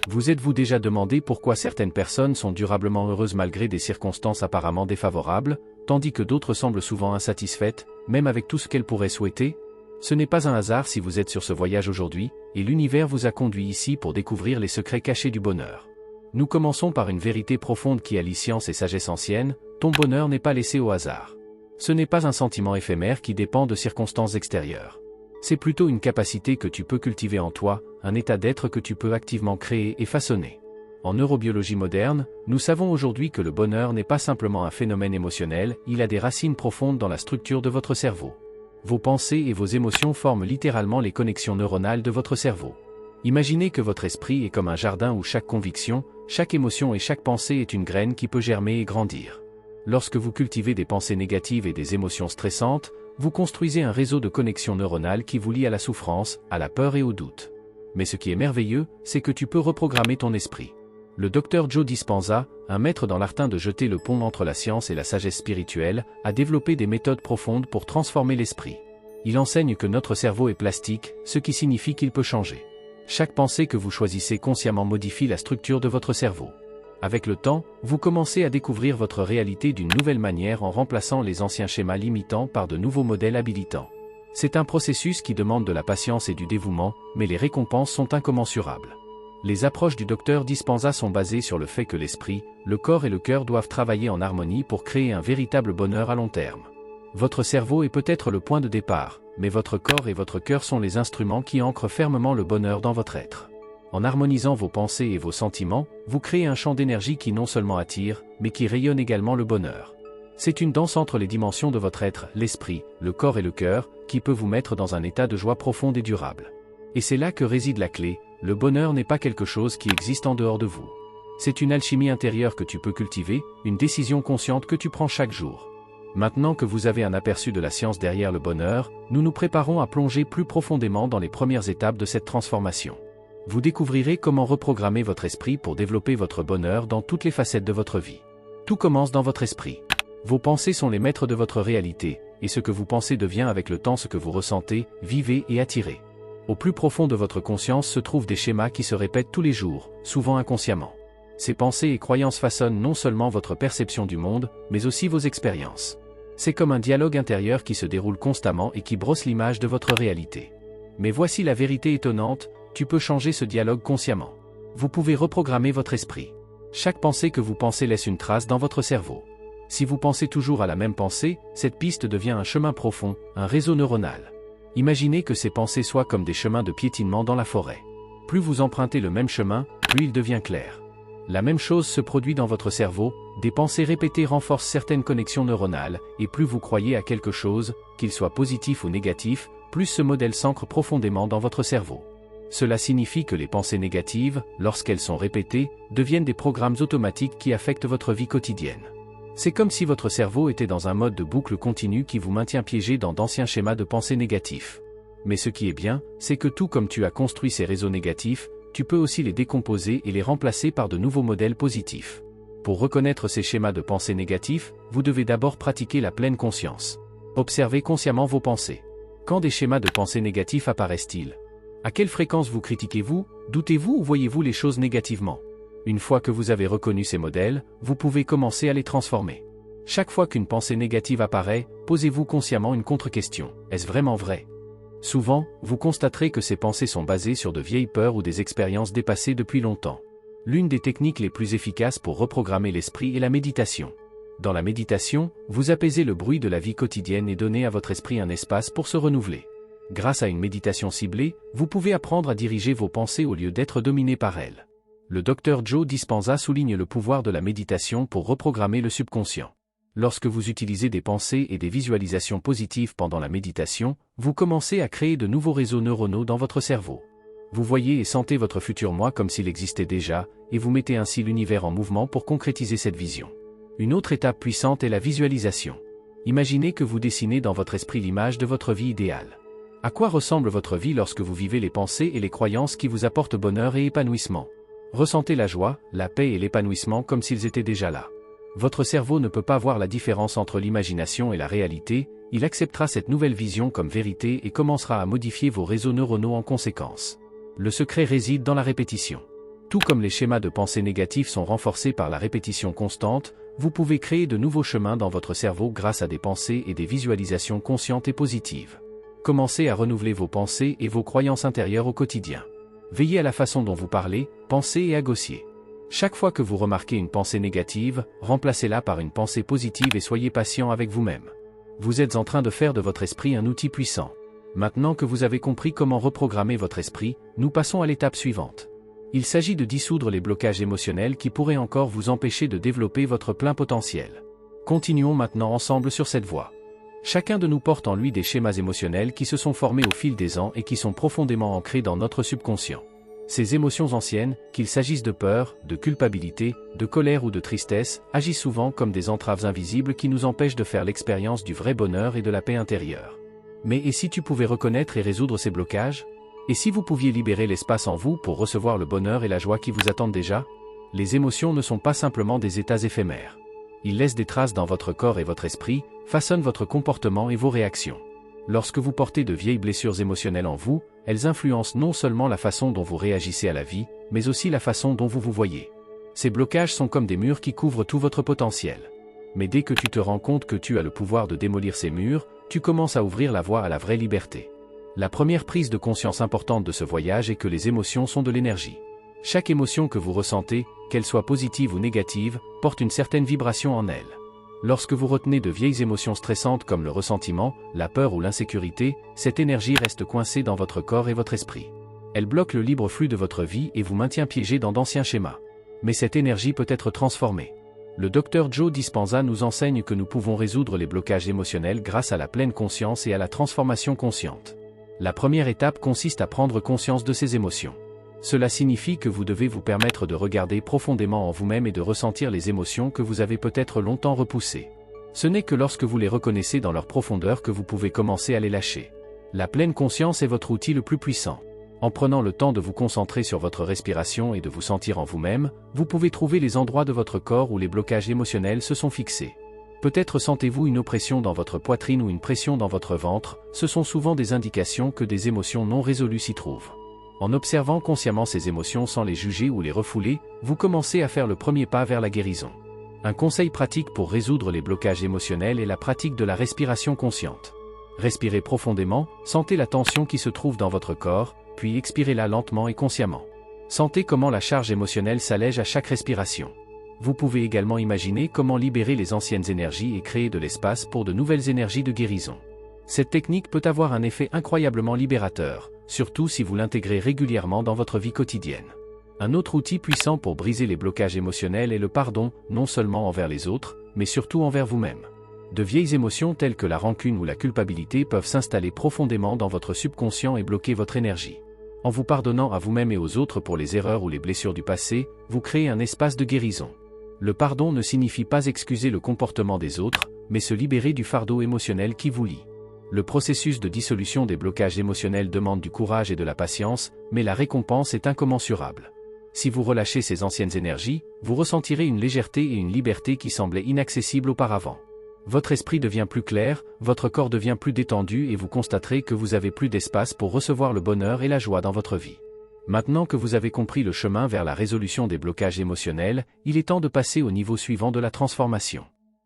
Vous êtes-vous déjà demandé pourquoi certaines personnes sont durablement heureuses malgré des circonstances apparemment défavorables, tandis que d'autres semblent souvent insatisfaites, même avec tout ce qu'elles pourraient souhaiter? Ce n'est pas un hasard si vous êtes sur ce voyage aujourd'hui, et l'univers vous a conduit ici pour découvrir les secrets cachés du bonheur. Nous commençons par une vérité profonde qui allie science et sagesse ancienne: ton bonheur n'est pas laissé au hasard. Ce n'est pas un sentiment éphémère qui dépend de circonstances extérieures. C'est plutôt une capacité que tu peux cultiver en toi, un état d'être que tu peux activement créer et façonner. En neurobiologie moderne, nous savons aujourd'hui que le bonheur n'est pas simplement un phénomène émotionnel, il a des racines profondes dans la structure de votre cerveau. Vos pensées et vos émotions forment littéralement les connexions neuronales de votre cerveau. Imaginez que votre esprit est comme un jardin où chaque conviction, chaque émotion et chaque pensée est une graine qui peut germer et grandir. Lorsque vous cultivez des pensées négatives et des émotions stressantes, vous construisez un réseau de connexions neuronales qui vous lie à la souffrance, à la peur et au doute. Mais ce qui est merveilleux, c'est que tu peux reprogrammer ton esprit. Le Dr Joe Dispenza, un maître dans l'art de jeter le pont entre la science et la sagesse spirituelle, a développé des méthodes profondes pour transformer l'esprit. Il enseigne que notre cerveau est plastique, ce qui signifie qu'il peut changer. Chaque pensée que vous choisissez consciemment modifie la structure de votre cerveau. Avec le temps, vous commencez à découvrir votre réalité d'une nouvelle manière en remplaçant les anciens schémas limitants par de nouveaux modèles habilitants. C'est un processus qui demande de la patience et du dévouement, mais les récompenses sont incommensurables. Les approches du Dr Dispenza sont basées sur le fait que l'esprit, le corps et le cœur doivent travailler en harmonie pour créer un véritable bonheur à long terme. Votre cerveau est peut-être le point de départ, mais votre corps et votre cœur sont les instruments qui ancrent fermement le bonheur dans votre être. En harmonisant vos pensées et vos sentiments, vous créez un champ d'énergie qui non seulement attire, mais qui rayonne également le bonheur. C'est une danse entre les dimensions de votre être, l'esprit, le corps et le cœur, qui peut vous mettre dans un état de joie profonde et durable. Et c'est là que réside la clé: le bonheur n'est pas quelque chose qui existe en dehors de vous. C'est une alchimie intérieure que tu peux cultiver, une décision consciente que tu prends chaque jour. Maintenant que vous avez un aperçu de la science derrière le bonheur, nous nous préparons à plonger plus profondément dans les premières étapes de cette transformation. Vous découvrirez comment reprogrammer votre esprit pour développer votre bonheur dans toutes les facettes de votre vie. Tout commence dans votre esprit. Vos pensées sont les maîtres de votre réalité, et ce que vous pensez devient avec le temps ce que vous ressentez, vivez et attirez. Au plus profond de votre conscience se trouvent des schémas qui se répètent tous les jours, souvent inconsciemment. Ces pensées et croyances façonnent non seulement votre perception du monde, mais aussi vos expériences. C'est comme un dialogue intérieur qui se déroule constamment et qui brosse l'image de votre réalité. Mais voici la vérité étonnante: tu peux changer ce dialogue consciemment. Vous pouvez reprogrammer votre esprit. Chaque pensée que vous pensez laisse une trace dans votre cerveau. Si vous pensez toujours à la même pensée, cette piste devient un chemin profond, un réseau neuronal. Imaginez que ces pensées soient comme des chemins de piétinement dans la forêt. Plus vous empruntez le même chemin, plus il devient clair. La même chose se produit dans votre cerveau, des pensées répétées renforcent certaines connexions neuronales, et plus vous croyez à quelque chose, qu'il soit positif ou négatif, plus ce modèle s'ancre profondément dans votre cerveau. Cela signifie que les pensées négatives, lorsqu'elles sont répétées, deviennent des programmes automatiques qui affectent votre vie quotidienne. C'est comme si votre cerveau était dans un mode de boucle continue qui vous maintient piégé dans d'anciens schémas de pensée négatifs. Mais ce qui est bien, c'est que tout comme tu as construit ces réseaux négatifs, tu peux aussi les décomposer et les remplacer par de nouveaux modèles positifs. Pour reconnaître ces schémas de pensée négatifs, vous devez d'abord pratiquer la pleine conscience. Observez consciemment vos pensées. Quand des schémas de pensée négatifs apparaissent-ils? À quelle fréquence vous critiquez-vous, doutez-vous ou voyez-vous les choses négativement? Une fois que vous avez reconnu ces modèles, vous pouvez commencer à les transformer. Chaque fois qu'une pensée négative apparaît, posez-vous consciemment une contre-question: est-ce vraiment vrai? Souvent, vous constaterez que ces pensées sont basées sur de vieilles peurs ou des expériences dépassées depuis longtemps. L'une des techniques les plus efficaces pour reprogrammer l'esprit est la méditation. Dans la méditation, vous apaisez le bruit de la vie quotidienne et donnez à votre esprit un espace pour se renouveler. Grâce à une méditation ciblée, vous pouvez apprendre à diriger vos pensées au lieu d'être dominé par elles. Le Dr Joe Dispenza souligne le pouvoir de la méditation pour reprogrammer le subconscient. Lorsque vous utilisez des pensées et des visualisations positives pendant la méditation, vous commencez à créer de nouveaux réseaux neuronaux dans votre cerveau. Vous voyez et sentez votre futur moi comme s'il existait déjà, et vous mettez ainsi l'univers en mouvement pour concrétiser cette vision. Une autre étape puissante est la visualisation. Imaginez que vous dessinez dans votre esprit l'image de votre vie idéale. À quoi ressemble votre vie lorsque vous vivez les pensées et les croyances qui vous apportent bonheur et épanouissement? Ressentez la joie, la paix et l'épanouissement comme s'ils étaient déjà là. Votre cerveau ne peut pas voir la différence entre l'imagination et la réalité, il acceptera cette nouvelle vision comme vérité et commencera à modifier vos réseaux neuronaux en conséquence. Le secret réside dans la répétition. Tout comme les schémas de pensée négatifs sont renforcés par la répétition constante, vous pouvez créer de nouveaux chemins dans votre cerveau grâce à des pensées et des visualisations conscientes et positives. Commencez à renouveler vos pensées et vos croyances intérieures au quotidien. Veillez à la façon dont vous parlez, pensez et agissez. Chaque fois que vous remarquez une pensée négative, remplacez-la par une pensée positive et soyez patient avec vous-même. Vous êtes en train de faire de votre esprit un outil puissant. Maintenant que vous avez compris comment reprogrammer votre esprit, nous passons à l'étape suivante. Il s'agit de dissoudre les blocages émotionnels qui pourraient encore vous empêcher de développer votre plein potentiel. Continuons maintenant ensemble sur cette voie. Chacun de nous porte en lui des schémas émotionnels qui se sont formés au fil des ans et qui sont profondément ancrés dans notre subconscient. Ces émotions anciennes, qu'il s'agisse de peur, de culpabilité, de colère ou de tristesse, agissent souvent comme des entraves invisibles qui nous empêchent de faire l'expérience du vrai bonheur et de la paix intérieure. Mais et si tu pouvais reconnaître et résoudre ces blocages ? Et si vous pouviez libérer l'espace en vous pour recevoir le bonheur et la joie qui vous attendent déjà ? Les émotions ne sont pas simplement des états éphémères. Ils laissent des traces dans votre corps et votre esprit, façonnent votre comportement et vos réactions. Lorsque vous portez de vieilles blessures émotionnelles en vous, elles influencent non seulement la façon dont vous réagissez à la vie, mais aussi la façon dont vous vous voyez. Ces blocages sont comme des murs qui couvrent tout votre potentiel. Mais dès que tu te rends compte que tu as le pouvoir de démolir ces murs, tu commences à ouvrir la voie à la vraie liberté. La première prise de conscience importante de ce voyage est que les émotions sont de l'énergie. Chaque émotion que vous ressentez, qu'elle soit positive ou négative, porte une certaine vibration en elle. Lorsque vous retenez de vieilles émotions stressantes comme le ressentiment, la peur ou l'insécurité, cette énergie reste coincée dans votre corps et votre esprit. Elle bloque le libre flux de votre vie et vous maintient piégé dans d'anciens schémas. Mais cette énergie peut être transformée. Le Dr Joe Dispenza nous enseigne que nous pouvons résoudre les blocages émotionnels grâce à la pleine conscience et à la transformation consciente. La première étape consiste à prendre conscience de ces émotions. Cela signifie que vous devez vous permettre de regarder profondément en vous-même et de ressentir les émotions que vous avez peut-être longtemps repoussées. Ce n'est que lorsque vous les reconnaissez dans leur profondeur que vous pouvez commencer à les lâcher. La pleine conscience est votre outil le plus puissant. En prenant le temps de vous concentrer sur votre respiration et de vous sentir en vous-même, vous pouvez trouver les endroits de votre corps où les blocages émotionnels se sont fixés. Peut-être sentez-vous une oppression dans votre poitrine ou une pression dans votre ventre, ce sont souvent des indications que des émotions non résolues s'y trouvent. En observant consciemment ces émotions sans les juger ou les refouler, vous commencez à faire le premier pas vers la guérison. Un conseil pratique pour résoudre les blocages émotionnels est la pratique de la respiration consciente. Respirez profondément, sentez la tension qui se trouve dans votre corps, puis expirez-la lentement et consciemment. Sentez comment la charge émotionnelle s'allège à chaque respiration. Vous pouvez également imaginer comment libérer les anciennes énergies et créer de l'espace pour de nouvelles énergies de guérison. Cette technique peut avoir un effet incroyablement libérateur, surtout si vous l'intégrez régulièrement dans votre vie quotidienne. Un autre outil puissant pour briser les blocages émotionnels est le pardon, non seulement envers les autres, mais surtout envers vous-même. De vieilles émotions telles que la rancune ou la culpabilité peuvent s'installer profondément dans votre subconscient et bloquer votre énergie. En vous pardonnant à vous-même et aux autres pour les erreurs ou les blessures du passé, vous créez un espace de guérison. Le pardon ne signifie pas excuser le comportement des autres, mais se libérer du fardeau émotionnel qui vous lie. Le processus de dissolution des blocages émotionnels demande du courage et de la patience, mais la récompense est incommensurable. Si vous relâchez ces anciennes énergies, vous ressentirez une légèreté et une liberté qui semblaient inaccessibles auparavant. Votre esprit devient plus clair, votre corps devient plus détendu et vous constaterez que vous avez plus d'espace pour recevoir le bonheur et la joie dans votre vie. Maintenant que vous avez compris le chemin vers la résolution des blocages émotionnels, il est temps de passer au niveau suivant de la transformation.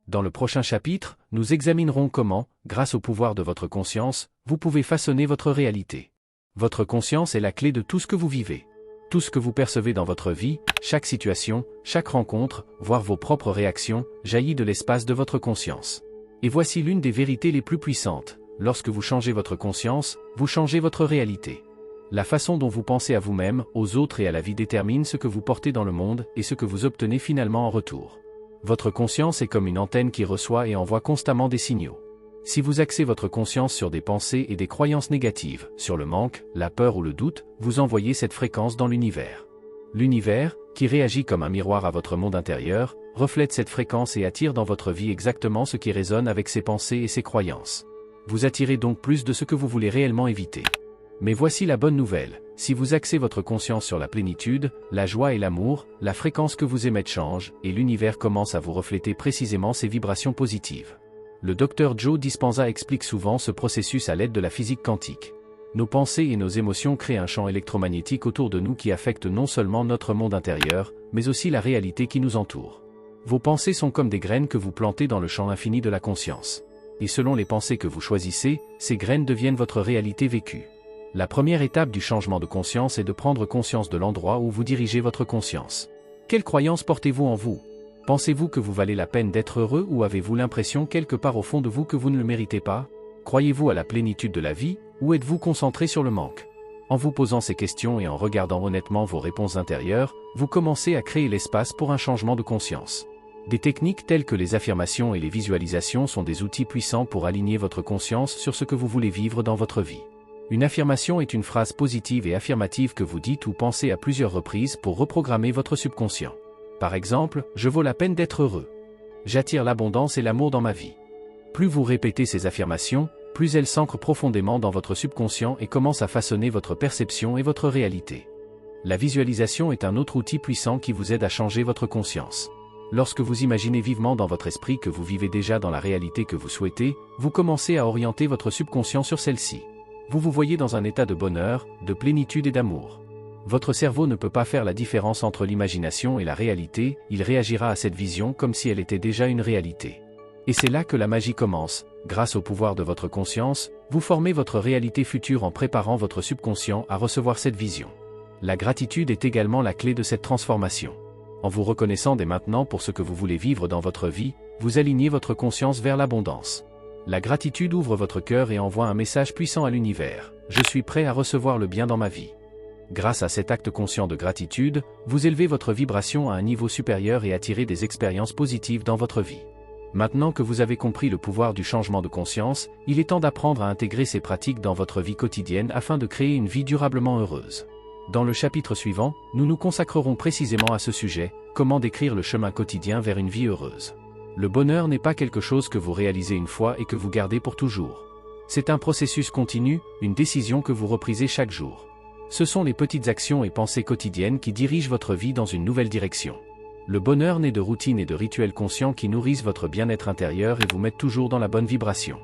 Dans le prochain chapitre, nous examinerons comment, grâce au pouvoir de votre conscience, vous pouvez façonner votre réalité. Votre conscience est la clé de tout ce que vous vivez. Tout ce que vous percevez dans votre vie, chaque situation, chaque rencontre, voire vos propres réactions, jaillit de l'espace de votre conscience. Et voici l'une des vérités les plus puissantes. Lorsque vous changez votre conscience, vous changez votre réalité. La façon dont vous pensez à vous-même, aux autres et à la vie détermine ce que vous portez dans le monde et ce que vous obtenez finalement en retour. Votre conscience est comme une antenne qui reçoit et envoie constamment des signaux. Si vous axez votre conscience sur des pensées et des croyances négatives, sur le manque, la peur ou le doute, vous envoyez cette fréquence dans l'univers. L'univers, qui réagit comme un miroir à votre monde intérieur, reflète cette fréquence et attire dans votre vie exactement ce qui résonne avec ses pensées et ses croyances. Vous attirez donc plus de ce que vous voulez réellement éviter. Mais voici la bonne nouvelle, si vous axez votre conscience sur la plénitude, la joie et l'amour, la fréquence que vous émettez change, et l'univers commence à vous refléter précisément ces vibrations positives. Le Dr Joe Dispenza explique souvent ce processus à l'aide de la physique quantique. Nos pensées et nos émotions créent un champ électromagnétique autour de nous qui affecte non seulement notre monde intérieur, mais aussi la réalité qui nous entoure. Vos pensées sont comme des graines que vous plantez dans le champ infini de la conscience. Et selon les pensées que vous choisissez, ces graines deviennent votre réalité vécue. La première étape du changement de conscience est de prendre conscience de l'endroit où vous dirigez votre conscience. Quelle croyance portez-vous en vous? Pensez-vous que vous valez la peine d'être heureux ou avez-vous l'impression quelque part au fond de vous que vous ne le méritez pas? Croyez-vous à la plénitude de la vie, ou êtes-vous concentré sur le manque? En vous posant ces questions et en regardant honnêtement vos réponses intérieures, vous commencez à créer l'espace pour un changement de conscience. Des techniques telles que les affirmations et les visualisations sont des outils puissants pour aligner votre conscience sur ce que vous voulez vivre dans votre vie. Une affirmation est une phrase positive et affirmative que vous dites ou pensez à plusieurs reprises pour reprogrammer votre subconscient. Par exemple, je vaux la peine d'être heureux. J'attire l'abondance et l'amour dans ma vie. Plus vous répétez ces affirmations, plus elles s'ancrent profondément dans votre subconscient et commencent à façonner votre perception et votre réalité. La visualisation est un autre outil puissant qui vous aide à changer votre conscience. Lorsque vous imaginez vivement dans votre esprit que vous vivez déjà dans la réalité que vous souhaitez, vous commencez à orienter votre subconscient sur celle-ci. Vous vous voyez dans un état de bonheur, de plénitude et d'amour. Votre cerveau ne peut pas faire la différence entre l'imagination et la réalité, il réagira à cette vision comme si elle était déjà une réalité. Et c'est là que la magie commence. Grâce au pouvoir de votre conscience, vous formez votre réalité future en préparant votre subconscient à recevoir cette vision. La gratitude est également la clé de cette transformation. En vous reconnaissant dès maintenant pour ce que vous voulez vivre dans votre vie, vous alignez votre conscience vers l'abondance. La gratitude ouvre votre cœur et envoie un message puissant à l'univers. Je suis prêt à recevoir le bien dans ma vie. Grâce à cet acte conscient de gratitude, vous élevez votre vibration à un niveau supérieur et attirez des expériences positives dans votre vie. Maintenant que vous avez compris le pouvoir du changement de conscience, il est temps d'apprendre à intégrer ces pratiques dans votre vie quotidienne afin de créer une vie durablement heureuse. Dans le chapitre suivant, nous nous consacrerons précisément à ce sujet, comment décrire le chemin quotidien vers une vie heureuse. Le bonheur n'est pas quelque chose que vous réalisez une fois et que vous gardez pour toujours. C'est un processus continu, une décision que vous reprisez chaque jour. Ce sont les petites actions et pensées quotidiennes qui dirigent votre vie dans une nouvelle direction. Le bonheur naît de routines et de rituels conscients qui nourrissent votre bien-être intérieur et vous mettent toujours dans la bonne vibration.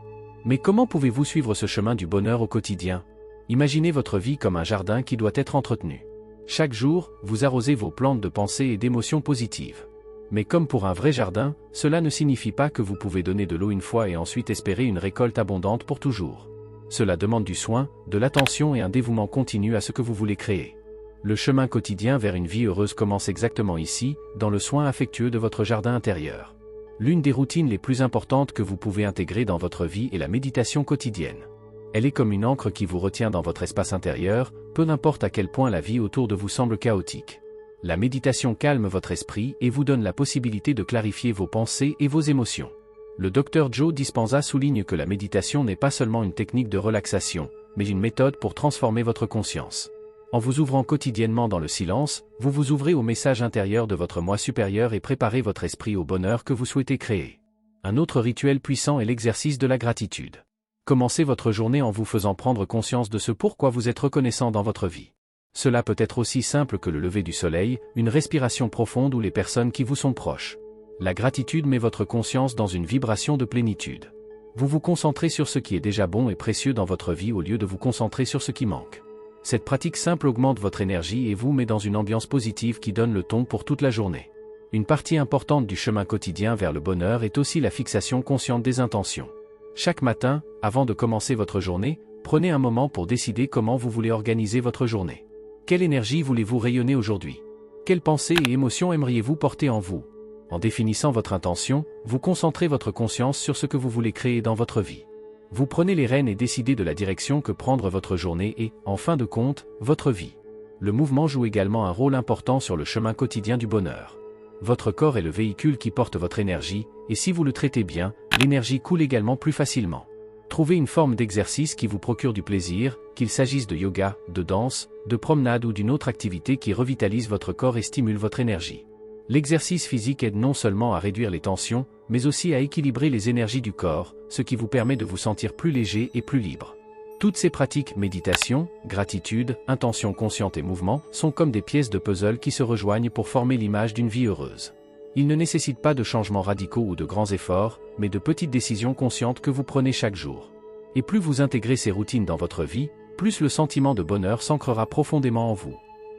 Mais comment pouvez-vous suivre ce chemin du bonheur au quotidien? Imaginez votre vie comme un jardin qui doit être entretenu. Chaque jour, vous arrosez vos plantes de pensées et d'émotions positives. Mais comme pour un vrai jardin, cela ne signifie pas que vous pouvez donner de l'eau une fois et ensuite espérer une récolte abondante pour toujours. Cela demande du soin, de l'attention et un dévouement continu à ce que vous voulez créer. Le chemin quotidien vers une vie heureuse commence exactement ici, dans le soin affectueux de votre jardin intérieur. L'une des routines les plus importantes que vous pouvez intégrer dans votre vie est la méditation quotidienne. Elle est comme une encre qui vous retient dans votre espace intérieur, peu importe à quel point la vie autour de vous semble chaotique. La méditation calme votre esprit et vous donne la possibilité de clarifier vos pensées et vos émotions. Le Dr Joe Dispenza souligne que la méditation n'est pas seulement une technique de relaxation, mais une méthode pour transformer votre conscience. En vous ouvrant quotidiennement dans le silence, vous vous ouvrez au message intérieur de votre moi supérieur et préparez votre esprit au bonheur que vous souhaitez créer. Un autre rituel puissant est l'exercice de la gratitude. Commencez votre journée en vous faisant prendre conscience de ce pourquoi vous êtes reconnaissant dans votre vie. Cela peut être aussi simple que le lever du soleil, une respiration profonde ou les personnes qui vous sont proches. La gratitude met votre conscience dans une vibration de plénitude. Vous vous concentrez sur ce qui est déjà bon et précieux dans votre vie au lieu de vous concentrer sur ce qui manque. Cette pratique simple augmente votre énergie et vous met dans une ambiance positive qui donne le ton pour toute la journée. Une partie importante du chemin quotidien vers le bonheur est aussi la fixation consciente des intentions. Chaque matin, avant de commencer votre journée, prenez un moment pour décider comment vous voulez organiser votre journée. Quelle énergie voulez-vous rayonner aujourd'hui? Quelles pensées et émotions aimeriez-vous porter en vous? En définissant votre intention, vous concentrez votre conscience sur ce que vous voulez créer dans votre vie. Vous prenez les rênes et décidez de la direction que prendre votre journée et, en fin de compte, votre vie. Le mouvement joue également un rôle important sur le chemin quotidien du bonheur. Votre corps est le véhicule qui porte votre énergie, et si vous le traitez bien, l'énergie coule également plus facilement. Trouvez une forme d'exercice qui vous procure du plaisir, qu'il s'agisse de yoga, de danse, de promenade ou d'une autre activité qui revitalise votre corps et stimule votre énergie. L'exercice physique aide non seulement à réduire les tensions, mais aussi à équilibrer les énergies du corps, ce qui vous permet de vous sentir plus léger et plus libre. Toutes ces pratiques, méditation, gratitude, intention consciente et mouvement, sont comme des pièces de puzzle qui se rejoignent pour former l'image d'une vie heureuse. Ils ne nécessitent pas de changements radicaux ou de grands efforts, mais de petites décisions conscientes que vous prenez chaque jour. Et plus vous intégrez ces routines dans votre vie, plus le sentiment de bonheur s'ancrera profondément en vous.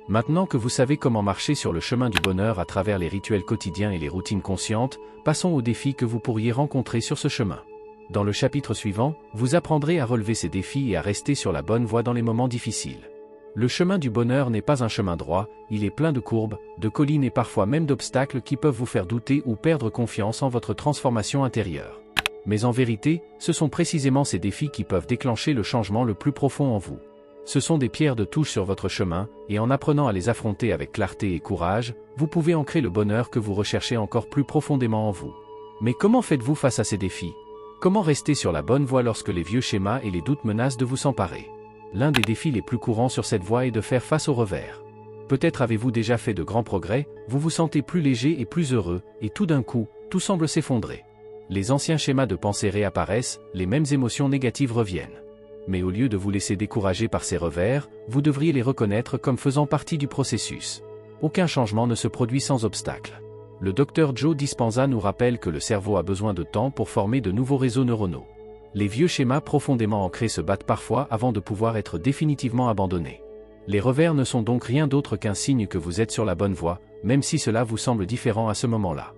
Maintenant que vous savez comment marcher sur le chemin du bonheur à travers les rituels quotidiens et les routines conscientes, passons aux défis que vous pourriez rencontrer sur ce chemin. Dans le chapitre suivant, vous apprendrez à relever ces défis et à rester sur la bonne voie dans les moments difficiles. Le chemin du bonheur n'est pas un chemin droit, il est plein de courbes, de collines et parfois même d'obstacles qui peuvent vous faire douter ou perdre confiance en votre transformation intérieure. Mais en vérité, ce sont précisément ces défis qui peuvent déclencher le changement le plus profond en vous. Ce sont des pierres de touche sur votre chemin, et en apprenant à les affronter avec clarté et courage, vous pouvez ancrer le bonheur que vous recherchez encore plus profondément en vous. Mais comment faites-vous face à ces défis? Comment rester sur la bonne voie lorsque les vieux schémas et les doutes menacent de vous s'emparer? L'un des défis les plus courants sur cette voie est de faire face aux revers. Peut-être avez-vous déjà fait de grands progrès, vous vous sentez plus léger et plus heureux, et tout d'un coup, tout semble s'effondrer. Les anciens schémas de pensée réapparaissent, les mêmes émotions négatives reviennent. Mais au lieu de vous laisser décourager par ces revers, vous devriez les reconnaître comme faisant partie du processus. Aucun changement ne se produit sans obstacle. Le Dr Joe Dispenza nous rappelle que le cerveau a besoin de temps pour former de nouveaux réseaux neuronaux. Les vieux schémas profondément ancrés se battent parfois avant de pouvoir être définitivement abandonnés. Les revers ne sont donc rien d'autre qu'un signe que vous êtes sur la bonne voie, même si cela vous semble différent à ce moment-là.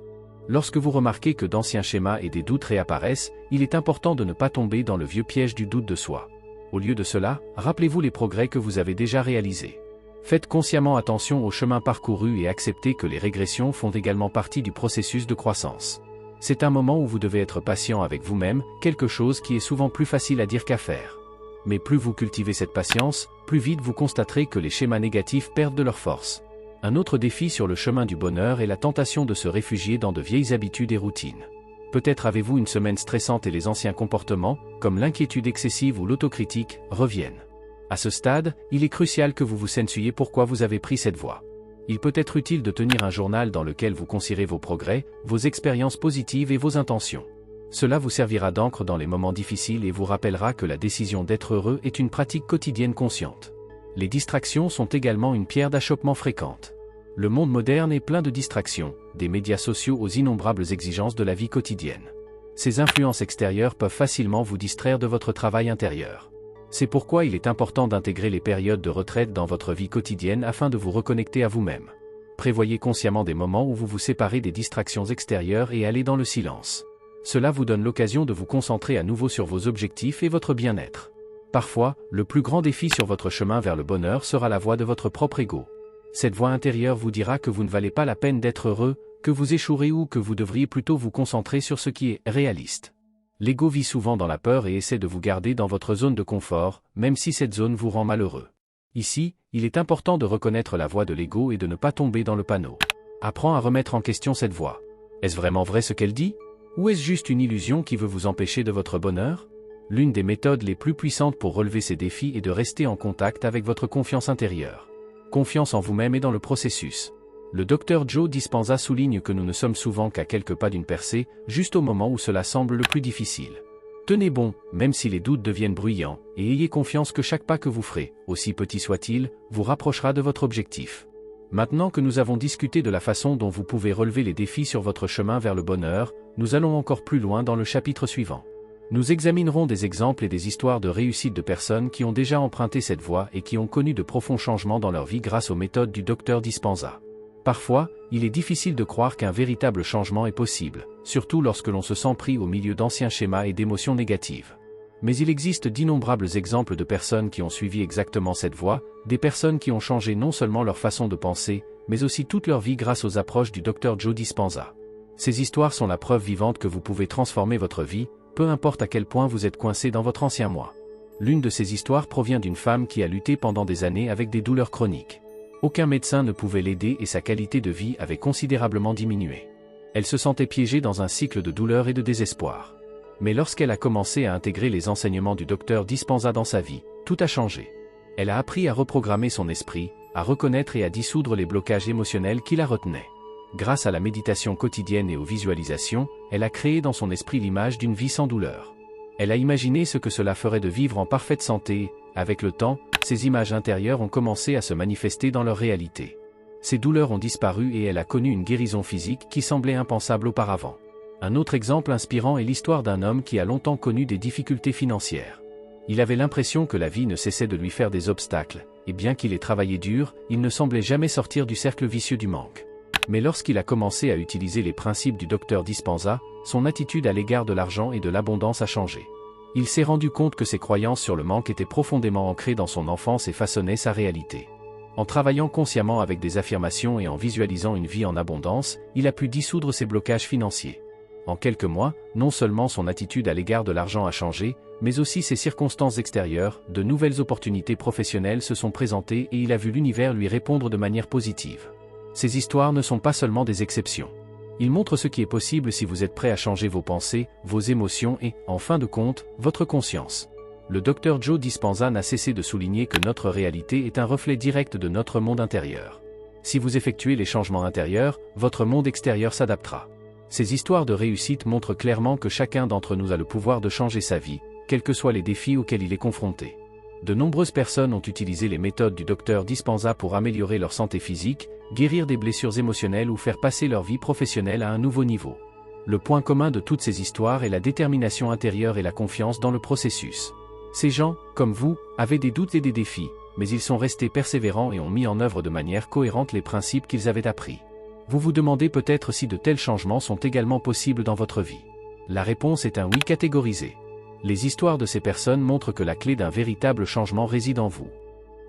Lorsque vous remarquez que d'anciens schémas et des doutes réapparaissent, il est important de ne pas tomber dans le vieux piège du doute de soi. Au lieu de cela, rappelez-vous les progrès que vous avez déjà réalisés. Faites consciemment attention au chemin parcouru et acceptez que les régressions font également partie du processus de croissance. C'est un moment où vous devez être patient avec vous-même, quelque chose qui est souvent plus facile à dire qu'à faire. Mais plus vous cultivez cette patience, plus vite vous constaterez que les schémas négatifs perdent de leur force. Un autre défi sur le chemin du bonheur est la tentation de se réfugier dans de vieilles habitudes et routines. Peut-être avez-vous une semaine stressante et les anciens comportements, comme l'inquiétude excessive ou l'autocritique, reviennent. À ce stade, il est crucial que vous vous sensiez pourquoi vous avez pris cette voie. Il peut être utile de tenir un journal dans lequel vous considérez vos progrès, vos expériences positives et vos intentions. Cela vous servira d'encre dans les moments difficiles et vous rappellera que la décision d'être heureux est une pratique quotidienne consciente. Les distractions sont également une pierre d'achoppement fréquente. Le monde moderne est plein de distractions, des médias sociaux aux innombrables exigences de la vie quotidienne. Ces influences extérieures peuvent facilement vous distraire de votre travail intérieur. C'est pourquoi il est important d'intégrer les périodes de retraite dans votre vie quotidienne afin de vous reconnecter à vous-même. Prévoyez consciemment des moments où vous vous séparez des distractions extérieures et allez dans le silence. Cela vous donne l'occasion de vous concentrer à nouveau sur vos objectifs et votre bien-être. Parfois, le plus grand défi sur votre chemin vers le bonheur sera la voix de votre propre ego. Cette voix intérieure vous dira que vous ne valez pas la peine d'être heureux, que vous échouerez ou que vous devriez plutôt vous concentrer sur ce qui est réaliste. L'ego vit souvent dans la peur et essaie de vous garder dans votre zone de confort, même si cette zone vous rend malheureux. Ici, il est important de reconnaître la voix de l'ego et de ne pas tomber dans le panneau. Apprends à remettre en question cette voix. Est-ce vraiment vrai ce qu'elle dit? Ou est-ce juste une illusion qui veut vous empêcher de votre bonheur? L'une des méthodes les plus puissantes pour relever ces défis est de rester en contact avec votre confiance intérieure. Confiance en vous-même et dans le processus. Le Dr Joe Dispenza souligne que nous ne sommes souvent qu'à quelques pas d'une percée, juste au moment où cela semble le plus difficile. Tenez bon, même si les doutes deviennent bruyants, et ayez confiance que chaque pas que vous ferez, aussi petit soit-il, vous rapprochera de votre objectif. Maintenant que nous avons discuté de la façon dont vous pouvez relever les défis sur votre chemin vers le bonheur, nous allons encore plus loin dans le chapitre suivant. Nous examinerons des exemples et des histoires de réussite de personnes qui ont déjà emprunté cette voie et qui ont connu de profonds changements dans leur vie grâce aux méthodes du Dr Dispenza. Parfois, il est difficile de croire qu'un véritable changement est possible, surtout lorsque l'on se sent pris au milieu d'anciens schémas et d'émotions négatives. Mais il existe d'innombrables exemples de personnes qui ont suivi exactement cette voie, des personnes qui ont changé non seulement leur façon de penser, mais aussi toute leur vie grâce aux approches du Dr Joe Dispenza. Ces histoires sont la preuve vivante que vous pouvez transformer votre vie, peu importe à quel point vous êtes coincé dans votre ancien moi. L'une de ces histoires provient d'une femme qui a lutté pendant des années avec des douleurs chroniques. Aucun médecin ne pouvait l'aider et sa qualité de vie avait considérablement diminué. Elle se sentait piégée dans un cycle de douleur et de désespoir. Mais lorsqu'elle a commencé à intégrer les enseignements du Dr Dispenza dans sa vie, tout a changé. Elle a appris à reprogrammer son esprit, à reconnaître et à dissoudre les blocages émotionnels qui la retenaient. Grâce à la méditation quotidienne et aux visualisations, elle a créé dans son esprit l'image d'une vie sans douleur. Elle a imaginé ce que cela ferait de vivre en parfaite santé. Avec le temps, ces images intérieures ont commencé à se manifester dans leur réalité. Ses douleurs ont disparu et elle a connu une guérison physique qui semblait impensable auparavant. Un autre exemple inspirant est l'histoire d'un homme qui a longtemps connu des difficultés financières. Il avait l'impression que la vie ne cessait de lui faire des obstacles, et bien qu'il ait travaillé dur, il ne semblait jamais sortir du cercle vicieux du manque. Mais lorsqu'il a commencé à utiliser les principes du docteur Dispenza, son attitude à l'égard de l'argent et de l'abondance a changé. Il s'est rendu compte que ses croyances sur le manque étaient profondément ancrées dans son enfance et façonnaient sa réalité. En travaillant consciemment avec des affirmations et en visualisant une vie en abondance, il a pu dissoudre ses blocages financiers. En quelques mois, non seulement son attitude à l'égard de l'argent a changé, mais aussi ses circonstances extérieures, de nouvelles opportunités professionnelles se sont présentées et il a vu l'univers lui répondre de manière positive. Ces histoires ne sont pas seulement des exceptions. Ils montrent ce qui est possible si vous êtes prêt à changer vos pensées, vos émotions et, en fin de compte, votre conscience. Le Dr Joe Dispenza n'a cessé de souligner que notre réalité est un reflet direct de notre monde intérieur. Si vous effectuez les changements intérieurs, votre monde extérieur s'adaptera. Ces histoires de réussite montrent clairement que chacun d'entre nous a le pouvoir de changer sa vie, quels que soient les défis auxquels il est confronté. De nombreuses personnes ont utilisé les méthodes du Dr Dispenza pour améliorer leur santé physique, guérir des blessures émotionnelles ou faire passer leur vie professionnelle à un nouveau niveau. Le point commun de toutes ces histoires est la détermination intérieure et la confiance dans le processus. Ces gens, comme vous, avaient des doutes et des défis, mais ils sont restés persévérants et ont mis en œuvre de manière cohérente les principes qu'ils avaient appris. Vous vous demandez peut-être si de tels changements sont également possibles dans votre vie. La réponse est un oui catégorisé. Les histoires de ces personnes montrent que la clé d'un véritable changement réside en vous.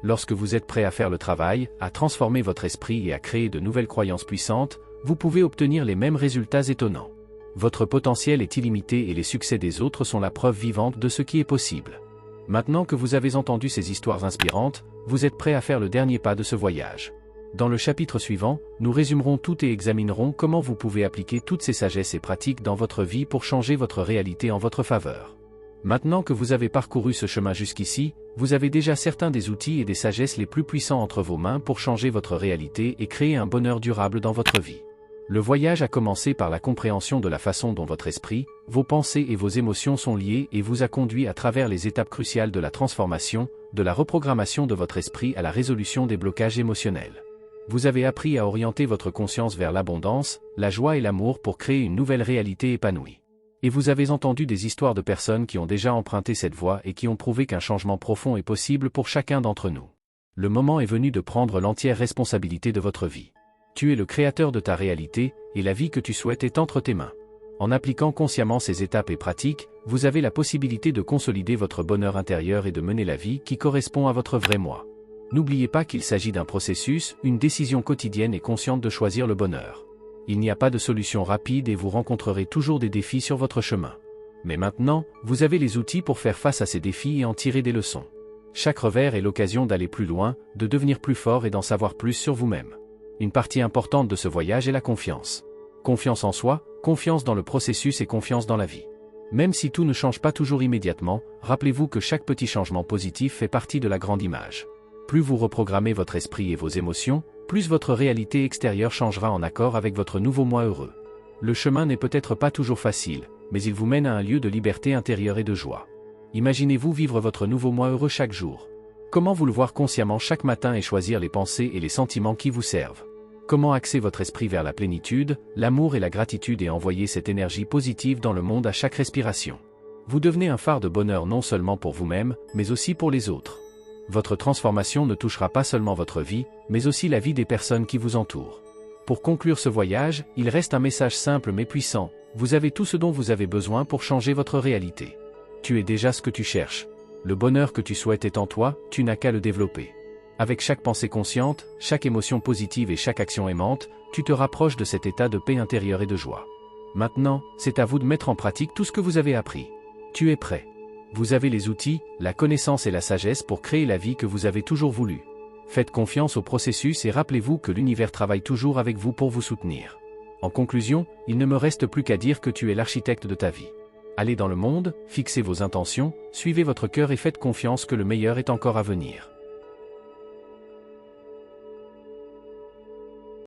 Lorsque vous êtes prêt à faire le travail, à transformer votre esprit et à créer de nouvelles croyances puissantes, vous pouvez obtenir les mêmes résultats étonnants. Votre potentiel est illimité et les succès des autres sont la preuve vivante de ce qui est possible. Maintenant que vous avez entendu ces histoires inspirantes, vous êtes prêt à faire le dernier pas de ce voyage. Dans le chapitre suivant, nous résumerons tout et examinerons comment vous pouvez appliquer toutes ces sagesses et pratiques dans votre vie pour changer votre réalité en votre faveur. Maintenant que vous avez parcouru ce chemin jusqu'ici, vous avez déjà certains des outils et des sagesses les plus puissants entre vos mains pour changer votre réalité et créer un bonheur durable dans votre vie. Le voyage a commencé par la compréhension de la façon dont votre esprit, vos pensées et vos émotions sont liés et vous a conduit à travers les étapes cruciales de la transformation, de la reprogrammation de votre esprit à la résolution des blocages émotionnels. Vous avez appris à orienter votre conscience vers l'abondance, la joie et l'amour pour créer une nouvelle réalité épanouie. Et vous avez entendu des histoires de personnes qui ont déjà emprunté cette voie et qui ont prouvé qu'un changement profond est possible pour chacun d'entre nous. Le moment est venu de prendre l'entière responsabilité de votre vie. Tu es le créateur de ta réalité, et la vie que tu souhaites est entre tes mains. En appliquant consciemment ces étapes et pratiques, vous avez la possibilité de consolider votre bonheur intérieur et de mener la vie qui correspond à votre vrai moi. N'oubliez pas qu'il s'agit d'un processus, une décision quotidienne et consciente de choisir le bonheur. Il n'y a pas de solution rapide et vous rencontrerez toujours des défis sur votre chemin. Mais maintenant, vous avez les outils pour faire face à ces défis et en tirer des leçons. Chaque revers est l'occasion d'aller plus loin, de devenir plus fort et d'en savoir plus sur vous-même. Une partie importante de ce voyage est la confiance. Confiance en soi, confiance dans le processus et confiance dans la vie. Même si tout ne change pas toujours immédiatement, rappelez-vous que chaque petit changement positif fait partie de la grande image. Plus vous reprogrammez votre esprit et vos émotions, plus votre réalité extérieure changera en accord avec votre nouveau moi heureux. Le chemin n'est peut-être pas toujours facile, mais il vous mène à un lieu de liberté intérieure et de joie. Imaginez-vous vivre votre nouveau moi heureux chaque jour. Comment vous le voir consciemment chaque matin et choisir les pensées et les sentiments qui vous servent? Comment axer votre esprit vers la plénitude, l'amour et la gratitude et envoyer cette énergie positive dans le monde à chaque respiration? Vous devenez un phare de bonheur non seulement pour vous-même, mais aussi pour les autres. Votre transformation ne touchera pas seulement votre vie, mais aussi la vie des personnes qui vous entourent. Pour conclure ce voyage, il reste un message simple mais puissant: vous avez tout ce dont vous avez besoin pour changer votre réalité. Tu es déjà ce que tu cherches. Le bonheur que tu souhaites est en toi, tu n'as qu'à le développer. Avec chaque pensée consciente, chaque émotion positive et chaque action aimante, tu te rapproches de cet état de paix intérieure et de joie. Maintenant, c'est à vous de mettre en pratique tout ce que vous avez appris. Tu es prêt. Vous avez les outils, la connaissance et la sagesse pour créer la vie que vous avez toujours voulu. Faites confiance au processus et rappelez-vous que l'univers travaille toujours avec vous pour vous soutenir. En conclusion, il ne me reste plus qu'à dire que tu es l'architecte de ta vie. Allez dans le monde, fixez vos intentions, suivez votre cœur et faites confiance que le meilleur est encore à venir.